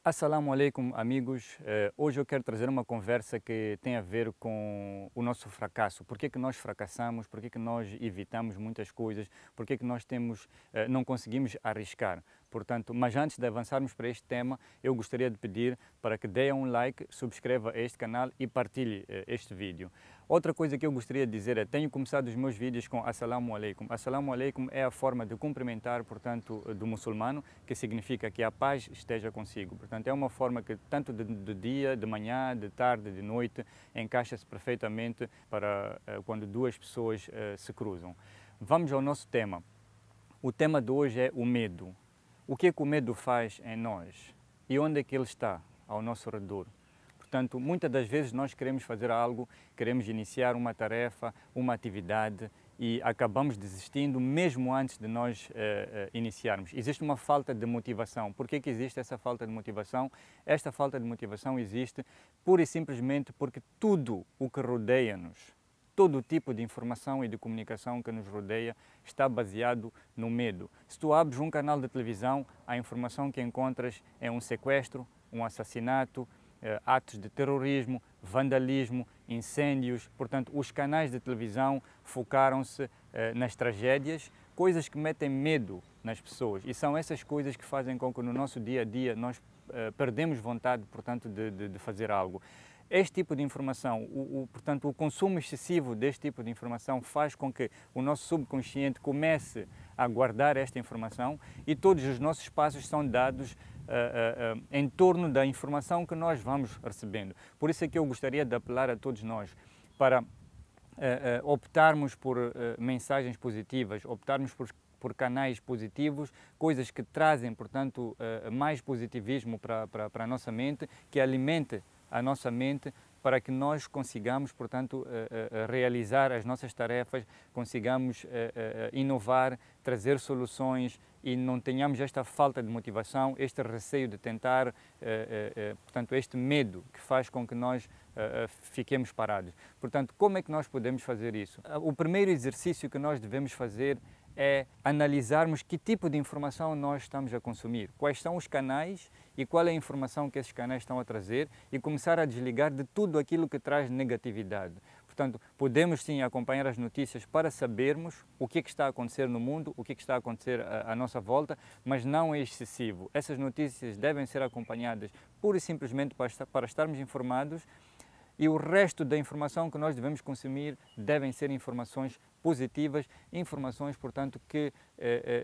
Assalamu alaikum, amigos. Hoje eu quero trazer uma conversa que tem a ver com o nosso fracasso. Por que nós fracassamos? Por que nós evitamos muitas coisas? Por que nós não conseguimos arriscar? Portanto, mas antes de avançarmos para este tema, eu gostaria de pedir para que deem um like, subscreva este canal e partilhe este vídeo. Outra coisa que eu gostaria de dizer é que tenho começado os meus vídeos com Assalamu alaikum. Assalamu alaikum é a forma de cumprimentar, portanto, do muçulmano, que significa que a paz esteja consigo. Portanto, é uma forma que tanto de dia, de manhã, de tarde, de noite, encaixa-se perfeitamente para quando duas pessoas se cruzam. Vamos ao nosso tema. O tema de hoje é o medo. O que é que o medo faz em nós? E onde é que ele está ao nosso redor? Portanto, muitas das vezes nós queremos fazer algo, queremos iniciar uma tarefa, uma atividade e acabamos desistindo mesmo antes de nós iniciarmos. Existe uma falta de motivação. Por que existe essa falta de motivação? Esta falta de motivação existe pura e simplesmente porque tudo o que rodeia-nos, todo tipo de informação e de comunicação que nos rodeia está baseado no medo. Se tu abres um canal de televisão, a informação que encontras é um sequestro, um assassinato, atos de terrorismo, vandalismo, incêndios. Portanto, os canais de televisão focaram-se nas tragédias, coisas que metem medo nas pessoas. E são essas coisas que fazem com que no nosso dia a dia nós perdemos vontade, portanto, de fazer algo. Este tipo de informação, portanto, o consumo excessivo deste tipo de informação faz com que o nosso subconsciente comece a guardar esta informação e todos os nossos passos são dados em torno da informação que nós vamos recebendo. Por isso é que eu gostaria de apelar a todos nós para optarmos por mensagens positivas, optarmos por canais positivos, coisas que trazem, portanto, mais positivismo para a nossa mente, que alimente a nossa mente para que nós consigamos, portanto, realizar as nossas tarefas, consigamos inovar, trazer soluções e não tenhamos esta falta de motivação, este receio de tentar, portanto, este medo que faz com que nós fiquemos parados. Portanto, como é que nós podemos fazer isso? O primeiro exercício que nós devemos fazer é analisarmos que tipo de informação nós estamos a consumir, quais são os canais e qual é a informação que esses canais estão a trazer e começar a desligar de tudo aquilo que traz negatividade. Portanto, podemos sim acompanhar as notícias para sabermos o que está a acontecer no mundo, o que está a acontecer à nossa volta, mas não é excessivo. Essas notícias devem ser acompanhadas pura e simplesmente para estarmos informados. E o resto da informação que nós devemos consumir devem ser informações positivas, informações, portanto, que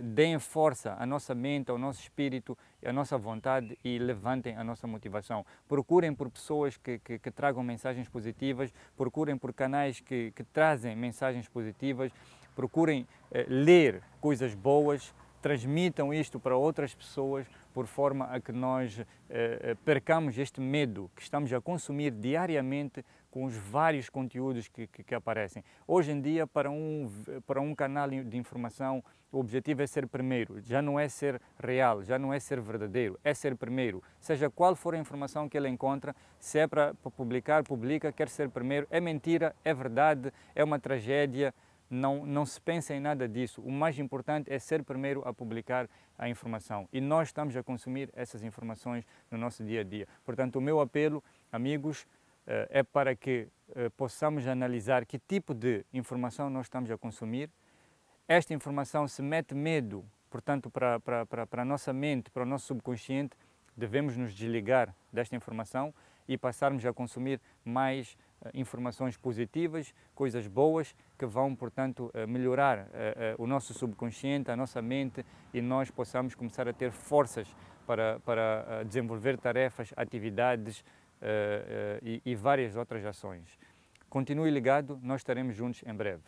deem força à nossa mente, ao nosso espírito, à nossa vontade e levantem a nossa motivação. Procurem por pessoas que tragam mensagens positivas, procurem por canais que trazem mensagens positivas, procurem ler coisas boas, transmitam isto para outras pessoas, por forma a que nós percamos este medo que estamos a consumir diariamente com os vários conteúdos que aparecem. Hoje em dia, para um canal de informação, o objetivo é ser primeiro, já não é ser real, já não é ser verdadeiro, é ser primeiro. Seja qual for a informação que ele encontra, se é para publicar, publica, quer ser primeiro, é mentira, é verdade, é uma tragédia. Não se pensa em nada disso. O mais importante é ser primeiro a publicar a informação. E nós estamos a consumir essas informações no nosso dia a dia. Portanto, o meu apelo, amigos, é para que possamos analisar que tipo de informação nós estamos a consumir. Esta informação se mete medo, portanto, para a nossa mente, para o nosso subconsciente, devemos nos desligar desta informação e passarmos a consumir mais informações positivas, coisas boas que vão, portanto, melhorar o nosso subconsciente, a nossa mente e nós possamos começar a ter forças para desenvolver tarefas, atividades e várias outras ações. Continue ligado, nós estaremos juntos em breve.